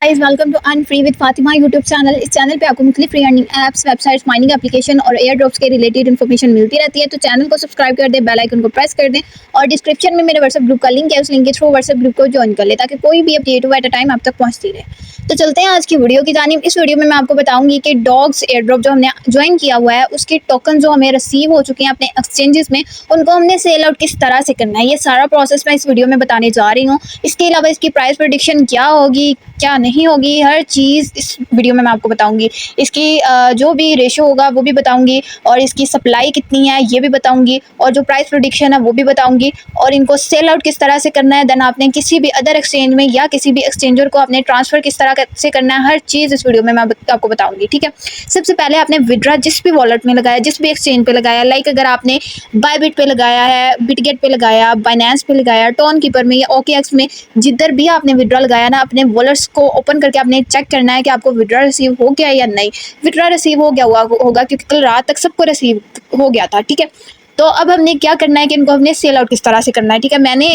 Guys welcome to earn free with Fatima YouTube channel. इस चैनल पे आपको मुख्तलिफ free earning apps, websites, mining application और एयर ड्रॉप्स के रिलेटेड इन्फॉर्मेशन मिलती रहती है। तो चैनल को सब्सक्राइब कर दें, बेल आइकन को प्रेस कर दें और डिस्क्रिप्शन में मेरे व्हाट्सएप ग्रुप का लिंक है, उस लिंक के थ्रू व्हाट्सएप ग्रुप को ज्वाइन कर ले ताकि कोई भी अपडेट हो एट अ टाइम आप तक पहुँचती रहे। तो चलते हैं आज की वीडियो की जानिब। इस वीडियो में मैं आपको बताऊंगी कि डॉग्स एयर ड्रॉप जो हमने ज्वाइन किया हुआ है उसके टोकन जो हमें रिसीव हो चुके हैं अपने एक्सचेंजेस में, उनको हमने सेल आउट किस तरह से करना है। ये सारा प्रोसेस मैं इस वीडियो में बताने जा रही हूँ। इसके अलावा इसकी प्राइस प्रेडिक्शन क्या होगी, क्या नहीं होगी, हर चीज़ इस वीडियो में मैं आपको बताऊंगी। इसकी जो भी रेशो होगा वो भी बताऊंगी और इसकी सप्लाई कितनी है ये भी बताऊंगी और जो प्राइस प्रेडिक्शन है वो भी बताऊंगी और इनको सेल आउट किस तरह से करना है। देन आपने किसी भी अदर एक्सचेंज में या किसी भी एक्सचेंजर को आपने ट्रांसफ़र किस तरह से करना है, हर चीज़ इस वीडियो में मैं आपको बताऊंगी। ठीक है, सबसे पहले आपने विड्रा जिस भी वॉलेट में लगाया, जिस भी एक्सचेंज पे लगाया, लाइक अगर आपने बायबिट पे लगाया है, बिटगेट पे लगाया, बाइनेंस पे लगाया, टोन कीपर में या OKX में, जिधर भी आपने विड्रा लगाया ना, अपने वॉलेट्स को ओपन करके आपने चेक करना है कि आपको विड्रा रिसीव हो गया या नहीं। विड्रा रिसीव हो गया होगा क्योंकि कल रात तक सबको रिसीव हो गया था। ठीक है, तो अब हमने क्या करना है कि इनको हमने सेल आउट किस तरह से करना है। ठीक है, मैंने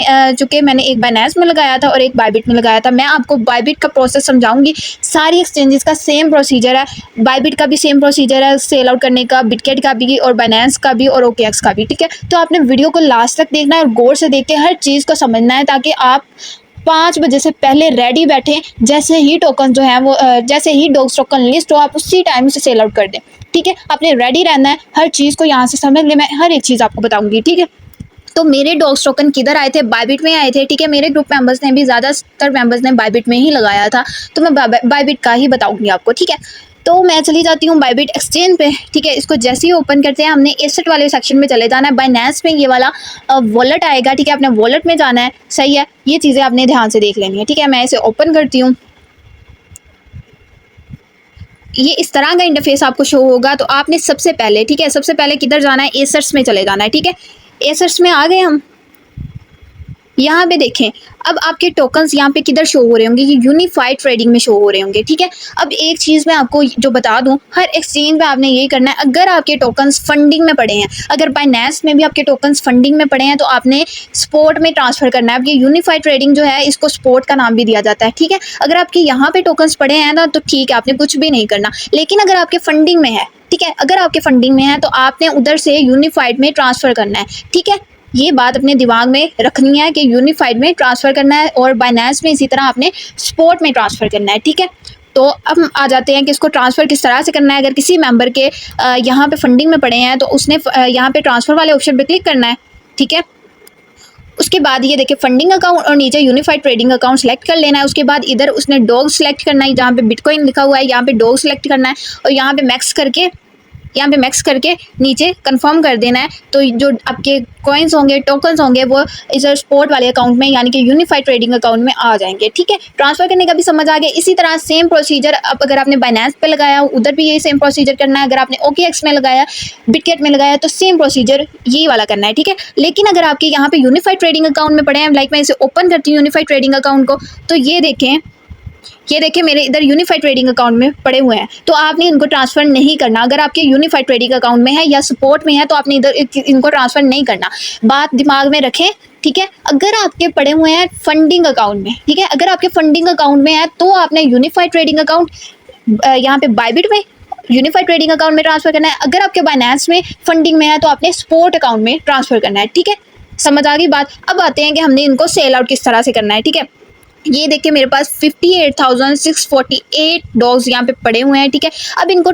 एक बाइनेंस में लगाया था और एक बायबिट में लगाया था। मैं आपको बायबिट का प्रोसेस समझाऊंगी। सारी एक्सचेंजेस का सेम प्रोसीजर है, बायबिट का भी सेम प्रोसीजर है सेल आउट करने का, बिटगेट का भी और बाइनेंस का भी और OKX का भी। ठीक है, तो आपने वीडियो को लास्ट तक देखना है और गौर से देख के हर चीज़ को समझना है ताकि आप 5 बजे से पहले रेडी बैठे। जैसे ही टोकन जो है वो जैसे ही डॉग्स टोकन लिस्ट हो आप उसी टाइम से सेल आउट कर दें। ठीक है, आपने रेडी रहना है, हर चीज़ को यहाँ से समझ ले, मैं हर एक चीज़ आपको बताऊंगी। ठीक है, तो मेरे डॉग्स टोकन किधर आए थे? बायबिट में आए थे। ठीक है, मेरे ग्रुप मेंबर्स ने भी, ज़्यादातर मेंबर्स ने बायबिट में ही लगाया था, तो मैं बायबिट का ही बताऊंगी आपको। ठीक है, तो मैं चली जाती हूँ बायबिट एक्सचेंज पे। ठीक है, इसको जैसे ही ओपन करते हैं हमने एसेट वाले सेक्शन में चले जाना है। बाइनेंस में ये वाला वॉलेट आएगा। ठीक है, अपने वॉलेट में जाना है। सही है, ये चीज़ें आपने ध्यान से देख लेनी है। ठीक है, मैं इसे ओपन करती हूँ। ये इस तरह का इंटरफेस आपको शो होगा। तो आपने सबसे पहले, ठीक है, सबसे पहले किधर जाना है? एसेट्स में चले जाना है। ठीक है, एसेट्स में आ गए हम। यहाँ पे देखें, अब आपके टोकन्स यहाँ पे किधर शो हो रहे होंगे? ये यूनिफाइड ट्रेडिंग में शो हो रहे होंगे। ठीक है, अब एक चीज़ मैं आपको जो बता दूं, हर एक्सचेंज में आपने यही करना है। अगर आपके टोकन्स फंडिंग में पड़े हैं, अगर बाइनेंस में भी आपके टोकन्स फंडिंग में पड़े हैं, तो आपने स्पॉट में ट्रांसफ़र करना है। अब ये यूनिफाइड ट्रेडिंग जो है इसको स्पॉट का नाम भी दिया जाता है। ठीक है, अगर आपके यहाँ पे टोकन्स पड़े हैं ना तो ठीक है, आपने कुछ भी नहीं करना। लेकिन अगर आपके फंडिंग में है, ठीक है, अगर आपके फंडिंग में है तो आपने उधर से यूनिफाइड में ट्रांसफ़र करना है। ठीक है, ये बात अपने दिमाग में रखनी है कि यूनिफाइड में ट्रांसफ़र करना है और बाइनेंस में इसी तरह आपने स्पॉट में ट्रांसफ़र करना है। ठीक है, तो अब हम आ जाते हैं कि इसको ट्रांसफ़र किस तरह से करना है। अगर किसी मेंबर के यहाँ पे फंडिंग में पड़े हैं तो उसने यहाँ पे ट्रांसफ़र वाले ऑप्शन पे क्लिक करना है। ठीक है, उसके बाद ये देखिए फंडिंग अकाउंट और नीचे यूनिफाइड ट्रेडिंग अकाउंट सेलेक्ट कर लेना है। उसके बाद इधर उसने डॉग सेलेक्ट करना है, जहाँ पे बिटकॉइन लिखा हुआ है यहाँ पे डॉग सेलेक्ट करना है और यहाँ पे मैक्स करके नीचे कंफर्म कर देना है। तो जो आपके कॉइन्स होंगे, टोकन्स होंगे, वो इस स्पॉट वाले अकाउंट में यानी कि यूनिफाइड ट्रेडिंग अकाउंट में आ जाएंगे। ठीक है, ट्रांसफ़र करने का भी समझ आ गया। इसी तरह सेम प्रोसीजर अब अगर आपने बाइनेंस पे लगाया उधर भी यही सेम प्रोसीजर करना है। अगर आपने OKX में लगाया, बिटगेट में लगाया तो सेम प्रोसीजर यही वाला करना है। ठीक है, लेकिन अगर आपके यहाँ पे यूनिफाइड ट्रेडिंग अकाउंट में पड़े हैं, लाइक मैं इसे ओपन करती हूँ यूनिफाइड ट्रेडिंग अकाउंट को, तो ये देखिए मेरे इधर यूनिफाइड ट्रेडिंग अकाउंट में पड़े हुए हैं, तो आपने इनको ट्रांसफ़र नहीं करना। अगर आपके यूनिफाइड ट्रेडिंग अकाउंट में है या सपोर्ट में है तो आपने इधर इनको ट्रांसफ़र नहीं करना। बात दिमाग में रखें। ठीक है, अगर आपके पड़े हुए हैं फंडिंग अकाउंट में, ठीक है, अगर आपके फंडिंग अकाउंट में है तो आपने यूनिफाइड ट्रेडिंग अकाउंट यहाँ पे बायबिट में यूनिफाइड ट्रेडिंग अकाउंट में ट्रांसफ़र करना है। अगर आपके बाइनेंस में फंडिंग में है तो आपने स्पॉट अकाउंट में ट्रांसफ़र करना है। ठीक है, समझ आ गई बात। अब आते हैं कि हमने इनको सेल आउट किस तरह से करना है। ठीक है, ये देखिए मेरे पास 58,648 डॉग्स यहाँ पे पड़े हुए हैं। ठीक है, अब इनको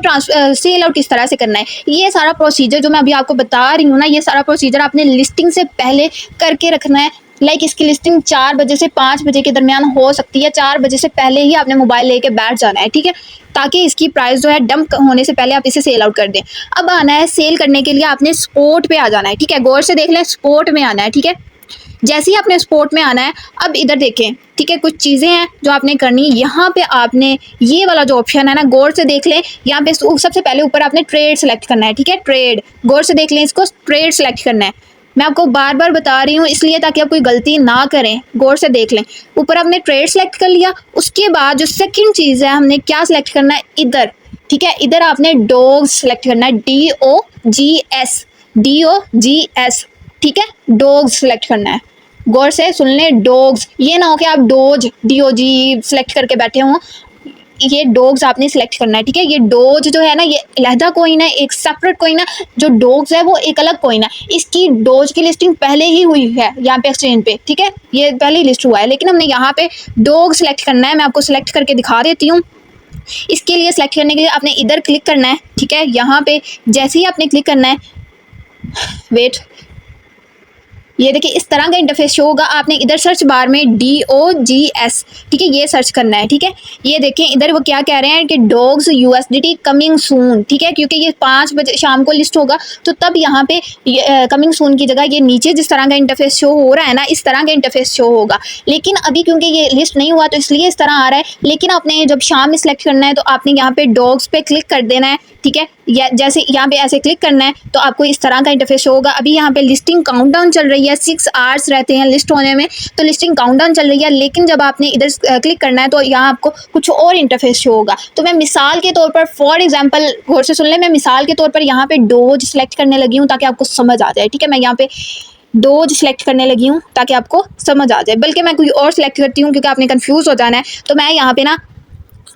सेल आउट किस तरह से करना है, ये सारा प्रोसीजर जो मैं अभी आपको बता रही हूँ ना, ये सारा प्रोसीजर आपने लिस्टिंग से पहले करके रखना है। लाइक इसकी लिस्टिंग 4 बजे से 5 बजे के दरमियान हो सकती है। 4 बजे से पहले ही आपने मोबाइल लेके बैठ जाना है। ठीक है, ताकि इसकी प्राइस जो है डंप होने से पहले आप इसे सेल आउट कर दें। अब आना है सेल करने के लिए, आपने स्पॉट पे आ जाना है। ठीक है, गौर से देख लें, स्पॉट में आना है। ठीक है, जैसे ही आपने स्पॉट में आना है, अब इधर देखें। ठीक है, कुछ चीज़ें हैं जो आपने करनी है। यहाँ पे आपने ये वाला जो ऑप्शन है ना, गौर से देख लें। यहाँ पे सबसे पहले ऊपर आपने ट्रेड सेलेक्ट करना है। ठीक है, ट्रेड, गौर से देख लें, इसको ट्रेड सेलेक्ट करना है। मैं आपको बार बार बता रही हूँ इसलिए ताकि आप कोई गलती ना करें, गौर से देख लें। ऊपर आपने ट्रेड सेलेक्ट कर लिया, उसके बाद जो सेकंड चीज़ है हमने क्या सेलेक्ट करना है इधर। ठीक है, इधर आपने डॉग्स सेलेक्ट करना है, DOGS। ठीक है, डॉग्स सेलेक्ट करना है। गौर से सुन लें, डॉग्स, ये ना हो कि आप डोज DOG सेलेक्ट करके बैठे हों, ये डॉग्स आपने सिलेक्ट करना है, ठीक है। ये डोज जो है ना, ये अलहदा कोइन है, एक सेपरेट कोइन है। जो डॉग्स है वो एक अलग कोइन है। इसकी डोज की लिस्टिंग पहले ही हुई है यहाँ पे एक्सचेंज पे, ठीक है, ये पहले ही लिस्ट हुआ है, लेकिन हमने यहाँ पे डॉग सिलेक्ट करना है। मैं आपको सिलेक्ट करके दिखा देती हूँ। इसके लिए सिलेक्ट करने के लिए आपने इधर क्लिक करना है, ठीक है। यहाँ पे जैसे ही आपने क्लिक करना है, वेट, ये देखिए इस तरह का इंटरफेस शो होगा। आपने इधर सर्च बार में DOGS, ठीक है, ये सर्च करना है, ठीक है। ये देखें इधर वो क्या कह रहे हैं कि डॉग्स USDT कमिंग सून, ठीक है, क्योंकि ये 5 बजे शाम को लिस्ट होगा, तो तब यहाँ पे कमिंग सून की जगह ये नीचे जिस तरह का इंटरफेस शो हो रहा है ना, इस तरह का इंटरफेस शो होगा। लेकिन अभी क्योंकि ये लिस्ट नहीं हुआ तो इसलिए इस तरह आ रहा है। लेकिन आपने जब शाम में सेलेक्ट करना है तो आपने यहाँ पे डॉग्स पे क्लिक कर देना है, ठीक है। या जैसे यहाँ पे ऐसे क्लिक करना है तो आपको इस तरह का इंटरफेस शो होगा। अभी यहाँ पे लिस्टिंग काउंटडाउन चल रही है, 6 आवर्स रहते हैं लिस्ट होने में, तो लिस्टिंग काउंटडाउन चल रही है। लेकिन जब आपने इधर क्लिक करना है तो यहाँ आपको कुछ और इंटरफेस शो होगा। तो मैं मिसाल के तौर पर, फॉर एग्जांपल, गौर से सुन लें, मैं मिसाल के तौर पर यहाँ पे डोज सेलेक्ट करने लगी हूँ ताकि आपको समझ आ जाए, ठीक है। मैं यहाँ पे डोज सेलेक्ट करने लगी हूँ ताकि आपको समझ आ जाए, बल्कि मैं कोई और सेलेक्ट करती हूँ क्योंकि आपने कंफ्यूज हो जाना है। तो मैं यहाँ पे ना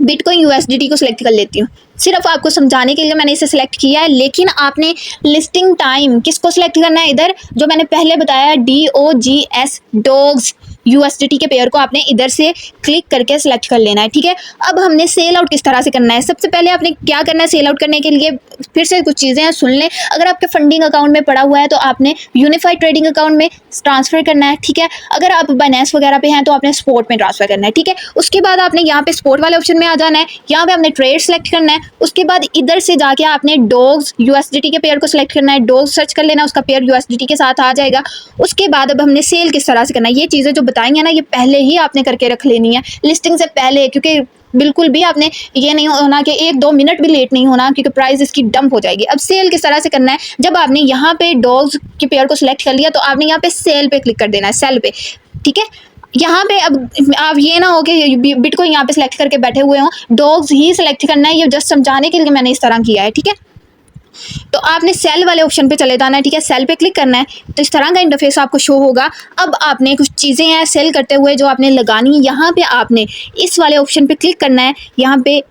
बिटकॉइन USDT को सिलेक्ट कर लेती हूँ, सिर्फ आपको समझाने के लिए मैंने इसे सिलेक्ट किया है। लेकिन आपने लिस्टिंग टाइम किसको सिलेक्ट करना है, इधर जो मैंने पहले बताया DOGS, डॉग्स USDT के पेयर को आपने इधर से क्लिक करके सिलेक्ट कर लेना है, ठीक है। अब हमने सेल आउट किस तरह से करना है, सबसे पहले आपने क्या करना है सेल आउट करने के लिए, फिर से कुछ चीज़ें हैं, सुन लें। अगर आपके फंडिंग अकाउंट में पड़ा हुआ है तो आपने यूनिफाइड ट्रेडिंग अकाउंट में ट्रांसफ़र करना है, ठीक है। अगर आप बाइनेंस वगैरह पे हैं तो आपने स्पॉट में ट्रांसफ़र करना है, ठीक है। उसके बाद आपने यहाँ पे स्पॉट वाले ऑप्शन में आ जाना है, यहाँ पे आपने ट्रेड सेलेक्ट करना है। उसके बाद इधर से जाके आपने डॉग्स USDT के पेयर को सिलेक्ट करना है, डॉग्स सर्च कर लेना, उसका पेयर USDT के साथ आ जाएगा। उसके बाद अब हमने सेल किस तरह से करना है, ये चीज़ें जो बताई हैं ना, ये पहले ही आपने करके रख लेनी है लिस्टिंग से पहले, क्योंकि बिल्कुल भी आपने ये नहीं होना कि 1-2 मिनट भी लेट नहीं होना, क्योंकि प्राइस इसकी डंप हो जाएगी। अब सेल किस तरह से करना है, जब आपने यहाँ पे डॉग्स के पेयर को सिलेक्ट कर लिया तो आपने यहाँ पे सेल पे क्लिक कर देना है, सेल पे, ठीक है। यहाँ पे अब आप ये ना हो कि बिटकॉइन यहाँ पे सिलेक्ट करके बैठे हुए हों, डॉग्स ही सिलेक्ट करना है। ये जस्ट समझाने के लिए मैंने इस तरह किया है, ठीक है। तो आपने सेल वाले ऑप्शन पे चले जाना है, ठीक है, सेल पे क्लिक करना है तो इस तरह का इंटरफेस आपको शो होगा। अब आपने कुछ चीज़ें हैं सेल करते हुए जो आपने लगानी है, यहाँ पे आपने इस वाले ऑप्शन पे क्लिक करना है। यहाँ पे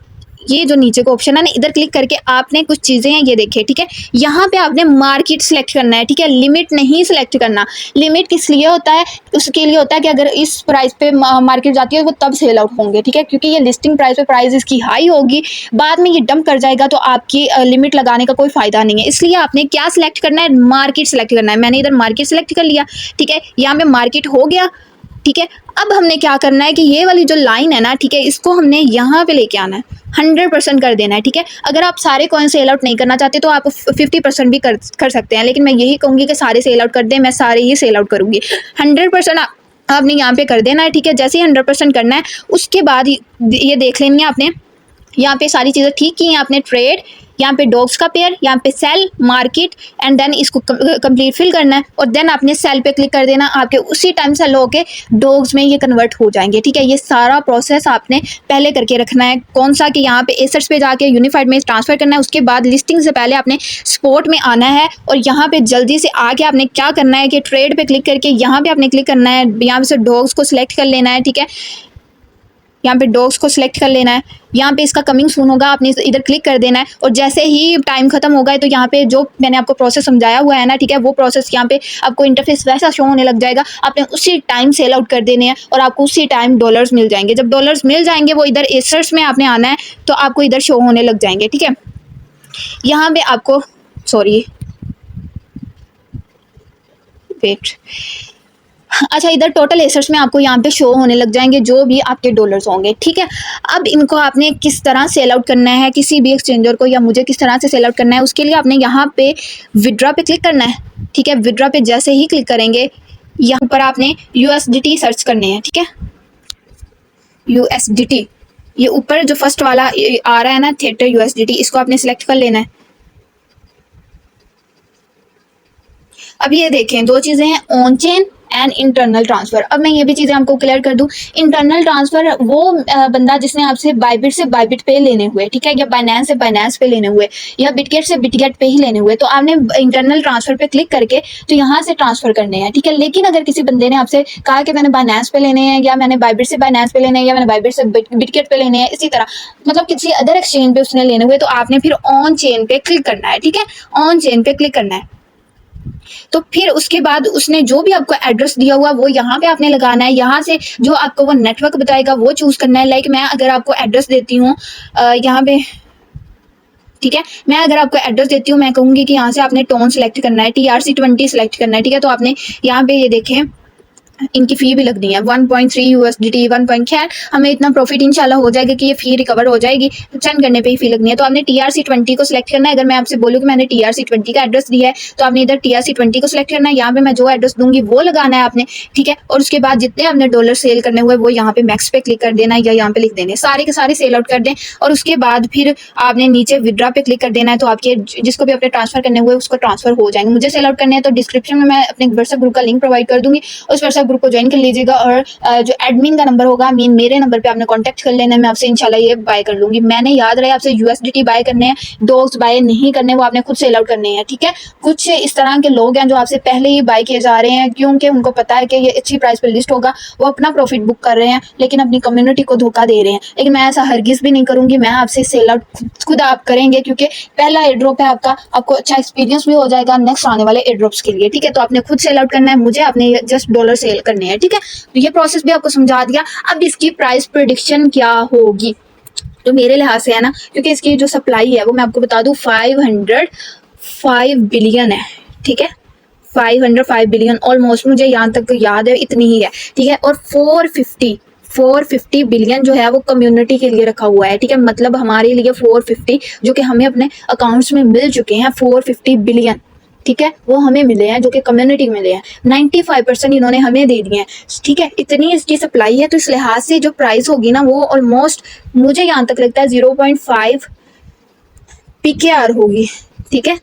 ये जो नीचे का ऑप्शन है ना, इधर क्लिक करके आपने कुछ चीज़ें हैं ये देखिए, ठीक है। यहाँ पे आपने मार्केट सेलेक्ट करना है, ठीक है, लिमिट नहीं सिलेक्ट करना। लिमिट किस लिए होता है, उसके लिए होता है कि अगर इस प्राइस पे मार्केट जाती है वो तब सेल आउट होंगे, ठीक है, क्योंकि ये लिस्टिंग प्राइस पे प्राइस इसकी हाई होगी, बाद में ये डंप कर जाएगा तो आपकी लिमिट लगाने का कोई फ़ायदा नहीं है। इसलिए आपने क्या सिलेक्ट करना है, मार्केट सेलेक्ट करना है। मैंने इधर मार्केट सेलेक्ट कर लिया, ठीक है, यहाँ पे मार्केट हो गया, ठीक है। अब हमने क्या करना है कि ये वाली जो लाइन है ना, ठीक है, इसको हमने यहाँ पे लेके आना है, 100% कर देना है, ठीक है। अगर आप सारे कॉइन सेल आउट नहीं करना चाहते तो आप 50% भी कर सकते हैं, लेकिन मैं यही कहूँगी कि सारे सेल आउट कर दें, मैं सारे ही सेल आउट करूँगी। 100% आपने यहाँ पे कर देना है, ठीक है। जैसे ही 100% करना है उसके बाद ये देख लेनी है आपने, यहाँ पे सारी चीज़ें ठीक की हैं आपने, ट्रेड, यहाँ पे डॉग्स का पेयर, यहाँ पे सेल, मार्केट, एंड देन इसको कंप्लीट फिल करना है और देन आपने सेल पे क्लिक कर देना। आपके उसी टाइम सेल होके डॉग्स में ये कन्वर्ट हो जाएंगे, ठीक है। ये सारा प्रोसेस आपने पहले करके रखना है। कौन सा कि यहाँ पे एसेट्स पे जाके यूनिफाइड में ट्रांसफ़र करना है, उसके बाद लिस्टिंग से पहले आपने स्पॉट में आना है और यहाँ पे जल्दी से आके आपने क्या करना है कि ट्रेड पे क्लिक करके यहाँ पे आपने क्लिक करना है, यहाँ से डॉग्स को सिलेक्ट कर लेना है, ठीक है। यहाँ पे डॉग्स को सिलेक्ट कर लेना है, यहाँ पे इसका कमिंग सून होगा, आपने इधर क्लिक कर देना है और जैसे ही टाइम खत्म होगा तो यहाँ पे जो मैंने आपको प्रोसेस समझाया हुआ है ना, ठीक है, वो प्रोसेस यहाँ पे आपको इंटरफेस वैसा शो होने लग जाएगा। आपने उसी टाइम सेल आउट कर देने हैं और आपको उसी टाइम डॉलर्स मिल जाएंगे। जब डॉलर्स मिल जाएंगे वो इधर एसेट्स में आपने आना है तो आपको इधर शो होने लग जाएंगे, ठीक है। यहाँ पे आपको सॉरी वेट, अच्छा, इधर टोटल एसेट्स में आपको यहाँ पे शो होने लग जाएंगे जो भी आपके डॉलर्स होंगे, ठीक है। अब इनको आपने किस तरह सेल आउट करना है किसी भी एक्सचेंजर को, या मुझे किस तरह से सेल आउट करना है, उसके लिए आपने यहाँ पे विड्रॉ पे क्लिक करना है, ठीक है। विड्रॉ पे जैसे ही क्लिक करेंगे यहाँ पर आपने USDT सर्च करने हैं, ठीक है, USDT, ये ऊपर जो फर्स्ट वाला आ रहा है ना थिएटर USDT, इसको आपने सिलेक्ट कर लेना है। अब ये देखें दो चीज़ें हैं, on chain and internal transfer. अब मैं ये भी चीज़ें आपको क्लियर कर दूं, इंटरनल ट्रांसफर वो बंदा जिसने आपसे बाइबिट से बाइबिट पे लेने हुए, ठीक है, या बाइनेंस से बाइनेंस पे लेने हुए, या बिटगेट से बिटगेट पे ही लेने हुए, तो आपने इंटरनल ट्रांसफर पे क्लिक करके तो यहाँ से ट्रांसफर करने हैं, ठीक है। लेकिन अगर किसी बंदे ने आपसे कहा कि मैंने बाइनेंस पे लेने हैं, या मैंने बाइबिट से बाइनेंस पे लेने हैं, या मैंने बाइबिट से बिटगेट पे लेने हैं, इसी तरह मतलब किसी अदर एक्सचेंज पे उसने लेने हुए, तो आपने फिर ऑन चेन पे क्लिक करना है, ठीक है, ऑन चेन पे क्लिक करना है। तो फिर उसके बाद उसने जो भी आपको एड्रेस दिया हुआ वो यहाँ पे आपने लगाना है। यहाँ से जो आपको वो नेटवर्क बताएगा वो चूज करना है। लाइक मैं अगर आपको एड्रेस देती हूँ यहाँ पे, ठीक है, मैं अगर आपको एड्रेस देती हूँ, मैं कहूँगी कि यहाँ से आपने टोन सेलेक्ट करना है, TRC20 सेलेक्ट करना है, ठीक है। तो आपने यहाँ पे ये देखें इनकी फी भी लगनी है 1.3 USDT 1 खैर हमें इतना प्रॉफिट इंशाल्लाह हो जाएगा कि ये फी रिकवर हो जाएगी, तो सेंड करने पे ही फी लगनी है। तो आपने TRC20 को सिलेक्ट करना है। अगर मैं आपसे बोलूँ कि मैंने TRC20 का एड्रेस दिया है तो आपने इधर TRC20 को सिलेक्ट करना है। यहाँ पे मैं जो एड्रेस दूंगी वो लगाना है आपने, ठीक है। और उसके बाद जितने आपने डॉलर सेल करने हुए वो यहाँ पे मैक्स पे क्लिक कर देना है, या यहाँ पे लिख देने सारे के सारे सेल आउट कर दें। और उसके बाद फिर आपने नीचे विड्रा पे क्लिक कर देना है, तो आपके जिसको भी अपने ट्रांसफर करने हुए उसको ट्रांसफर हो जाएंगे। मुझे सेल आउट करने हैं तो डिस्क्रिप्शन में मैं अपने व्हाट्सएप ग्रुप का लिंक प्रोवाइड कर दूंगी, उस व्हाट्सएप ग्रुप को ज्वाइन कर लीजिएगा। और जो एडमिन का नंबर होगा मेरे नंबर पे आपने कांटेक्ट कर लेना है, मैं आपसे इंशाल्लाह ये बाय कर लूंगी। मैंने याद रहे आपसे USDT बाय करने हैं, डॉग्स बाय नहीं करने, वो आपने खुद सेल आउट करने हैं, ठीक है। कुछ इस तरह के लोग हैं जो आपसे पहले ही बाय किए जा रहे हैं क्योंकि उनको पता है कि ये अच्छी प्राइस पे लिस्ट होगा, वो अपना प्रॉफिट बुक कर रहे हैं लेकिन अपनी कम्युनिटी को धोखा दे रहे हैं। लेकिन मैं ऐसा हरगिज भी नहीं करूंगी, मैं आपसे सेल आउट खुद आप करेंगे क्योंकि पहला एयर ड्रॉप है आपका, आपको अच्छा एक्सपीरियंस भी हो जाएगा नेक्स्ट आने वाले एयर ड्रॉप्स के लिए, ठीक है। तो आपने खुद सेल आउट करना है, मुझे आपने जस्ट डॉलर सेल करने हैं, ठीक है। तो ये प्रोसेस भी आपको समझा दिया। अब इसकी प्राइस प्रेडिक्शन क्या होगी तो मेरे लिहाज से है ना, क्योंकि इसकी जो सप्लाई है वो मैं आपको बता दूं 505 बिलियन है, ठीक है, 505 बिलियन ऑलमोस्ट, मुझे यहाँ तक याद है इतनी ही है, ठीक है। और 450 बिलियन जो है वो कम्युनिटी के लिए रखा हुआ है, ठीक है। मतलब हमारे लिए 450 जो कि हमें अपने अकाउंट्स में मिल चुके हैं 450 बिलियन, ठीक है, वो हमें मिले हैं जो कि कम्युनिटी में मिले हैं। 95% इन्होंने हमें दे दिए हैं, ठीक है। इतनी इसकी सप्लाई है तो इस लिहाज से जो प्राइस होगी ना वो ऑलमोस्ट मुझे यहाँ तक लगता है 0.5 PKR होगी, ठीक है।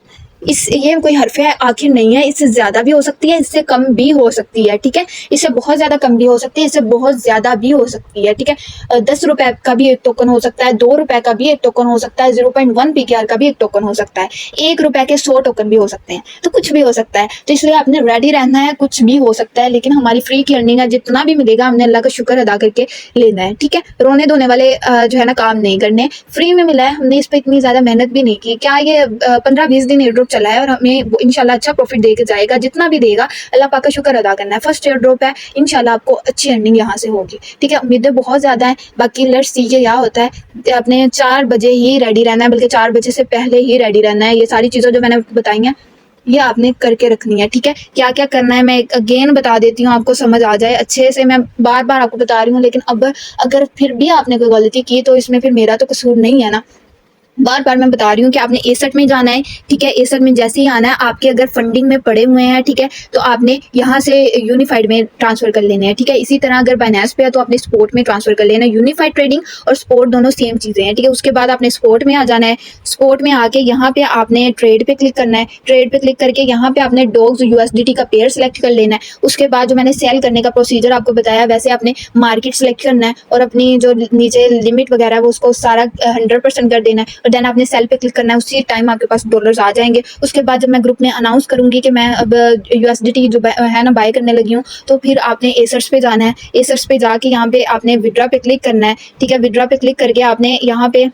ये कोई हरफ आखिर नहीं है, इससे ज्यादा भी हो सकती है, इससे कम भी हो सकती है, ठीक है। इससे बहुत ज्यादा कम भी हो सकती है, इससे बहुत ज्यादा भी हो सकती है, ठीक है। 10 रुपए का भी एक टोकन हो सकता है, 2 रुपए का भी एक टोकन हो सकता है, 0.1 PKR का भी एक टोकन हो सकता है, 1 रुपए के 100 टोकन भी हो सकते हैं, तो कुछ भी हो सकता है। तो इसलिए आपने रेडी रहना है, कुछ भी हो सकता है, लेकिन हमारी फ्री की अर्निंग है, जितना भी मिलेगा हमने अल्लाह का शुक्र अदा करके लेना है, ठीक है। रोने धोने वाले जो है ना काम नहीं करने, फ्री में मिला है, हमने इस पर इतनी ज्यादा मेहनत भी नहीं की। क्या ये 15-20 दिन एयर ड्रॉप चला है और हमें इंशाल्लाह अच्छा प्रॉफिट दे के जाएगा, जितना भी देगा अल्लाह पाक का शुक्र अदा करना है। फर्स्ट एयर ड्रॉप है, इंशाल्लाह आपको अच्छी अर्निंग यहाँ से होगी, ठीक है। उम्मीदें बहुत ज़्यादा है, बाकी लेट्स सी क्या होता है। अपने 4 बजे ही रेडी रहना है, बल्कि 4 बजे से पहले ही रेडी रहना है। ये सारी चीज़ें जो मैंने बताई हैं ये आपने करके रखनी है, ठीक है। क्या क्या करना है मैं अगेन बता देती हूँ, आपको समझ आ जाए अच्छे से। मैं बार बार आपको बता रही हूँ, लेकिन अब अगर फिर भी आपने कोई गलती की तो इसमें फिर मेरा तो कसूर नहीं है ना। बार बार मैं बता रही हूँ कि आपने A-सेट में जाना है, ठीक है। A-सेट में जैसे ही आना है, आपके अगर फंडिंग में पड़े हुए हैं, ठीक है, तो आपने यहाँ से यूनिफाइड में ट्रांसफर कर लेने हैं, ठीक है। इसी तरह अगर बाइनेंस पे है तो आपने स्पोर्ट में ट्रांसफर कर लेना है। यूनिफाइड ट्रेडिंग और स्पोर्ट दोनों सेम चीज़ें हैं, ठीक है। उसके बाद आपने स्पोर्ट में आ जाना है। स्पोर्ट में आके यहाँ पे आपने ट्रेड पे क्लिक करना है। ट्रेड पे क्लिक करके यहाँ पे आपने डॉग्स USDT का पेयर सेलेक्ट कर लेना है। उसके बाद जो मैंने सेल करने का प्रोसीजर आपको बताया वैसे आपने मार्केट सेलेक्ट करना है और अपनी जो नीचे लिमिट वगैरह है वो उसको सारा 100% कर देना है। और देन आपने सेल पे क्लिक करना है, उसी टाइम आपके पास डॉलर्स आ जाएंगे। उसके बाद जब मैं ग्रुप में अनाउंस करूंगी कि मैं अब USDT जो है ना बाय करने लगी हूँ, तो फिर आपने एसर्स पे जाना है। एसर्स पे जाके यहाँ पे आपने विड्रा पे क्लिक करना है, ठीक है। विड्रा पे क्लिक करके आपने यहाँ पे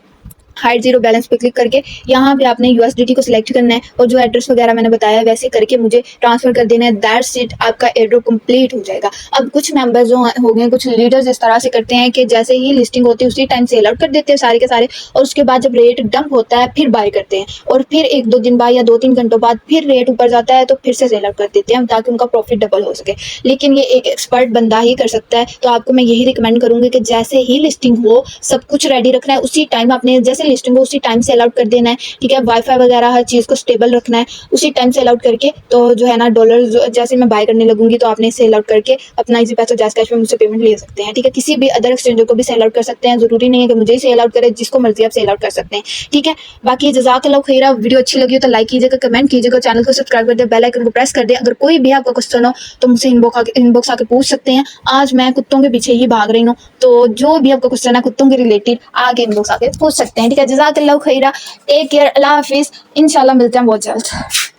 हाइड जीरो बैलेंस पे क्लिक करके यहाँ पे आपने USDT को सिलेक्ट करना है और जो एड्रेस वगैरह मैंने बताया वैसे करके मुझे ट्रांसफर कर देना है। दैट्स इट, आपका एयरड्रॉप कंप्लीट हो जाएगा। अब कुछ मेंबर्स जो हो गए, कुछ लीडर्स इस तरह से करते हैं कि जैसे ही लिस्टिंग होती है उसी टाइम सेल आउट कर देते हैं सारे के सारे, और उसके बाद जब रेट डंप होता है फिर बाय करते हैं, और फिर 1-2 दिन बाद या 2-3 घंटों बाद फिर रेट ऊपर जाता है तो फिर से सेल आउट कर देते हैं ताकि उनका प्रॉफिट डबल हो सके। लेकिन ये एक एक्सपर्ट बंदा ही कर सकता है। तो आपको मैं यही रिकमेंड करूंगी कि जैसे ही लिस्टिंग हो सब कुछ रेडी रखना है, उसी टाइम आपने जैसे जैसे लिस्टिंग हो उसी टाइम से अलाउट कर देना है, ठीक है। वाईफाई वगैरह हर चीज़ को स्टेबल रखना है उसी टाइम से अलाउट करके। तो जो है ना डॉलर जैसे मैं बाय करने लगूंगी तो आपने इसे अलाउट करके अपना इजी पैसा जैस कैश में मुझसे पेमेंट ले सकते हैं, ठीक है। किसी भी अदर एक्सचेंजर को भी सेल आउट कर सकते हैं, जरूरी नहीं है कि मुझे ही सेल आउट करे, जिसको मर्जी आप सेल आउट कर सकते हैं, ठीक है। बाकी जज़ाकल्लाह खैरा। वीडियो अच्छी लगी हो तो लाइक कीजिएगा, कमेंट कीजिएगा, चैनल को सब्सक्राइब कर दे, बेल आइकन को प्रेस कर दे। अगर कोई भी आपका क्वेश्चन हो तो मुझसे इनबॉक्स आके पूछ सकते हैं। आज मैं कुत्तों के पीछे ही भाग रही हूँ, तो जो भी आपका क्वेश्चन है कुत्तों के रिलेटेड आके इनबॉक्स आके पूछ सकते हैं, ठीक है। जज़ाकल्लाह खैरा। टेक केयर, अल्लाह हाफिज़। इंशाल्लाह मिलते हैं बहुत जल्द।